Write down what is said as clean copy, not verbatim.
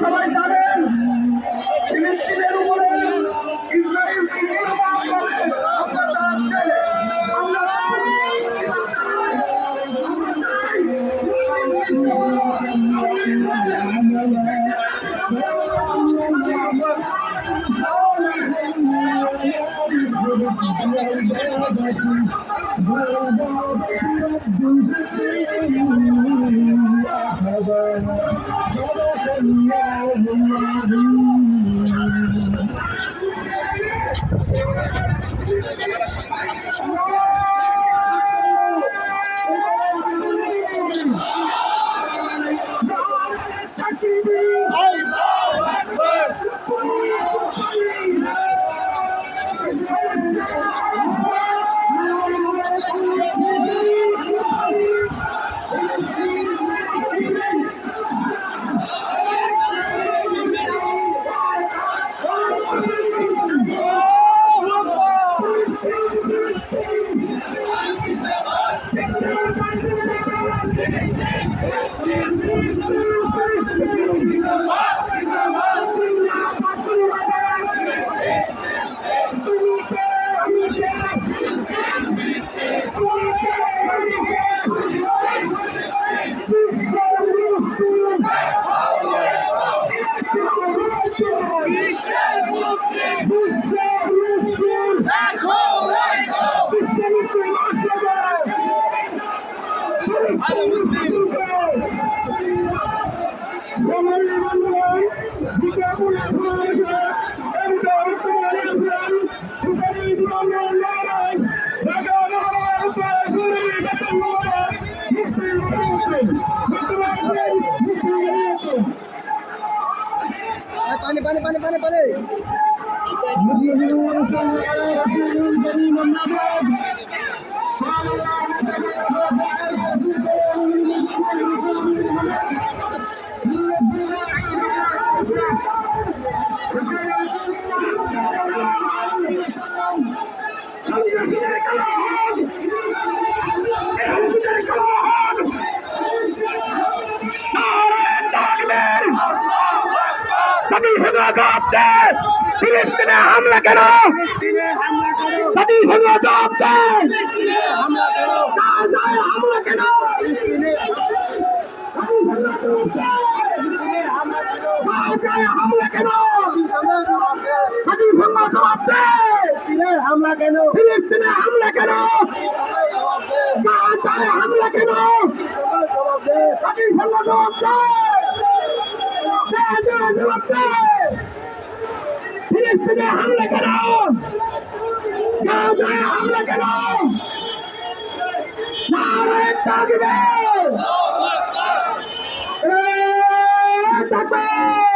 সবাই জানেন ফিলিস্তিনের উপরে ইসরায়েল কি নির্মাণ করে আপনারা জানছেন। আমরা पानी पानी पानी पानी पानी ফিলিস্তিনে হামলা কেন? জাতিসংঘ জবাব দেয়। হামলা কেন? হামলা কেন? জাতিসংঘ জবাব দেয়। হামলা কেন? ফিলিস্তিনে হামলা কেন? হামলা কেন? জাতিসংঘ জবাব দেয়। ফিলিস্তিনে হামলা কেন? গাজায় হামলা কেন? নারায়ে তাকবীর!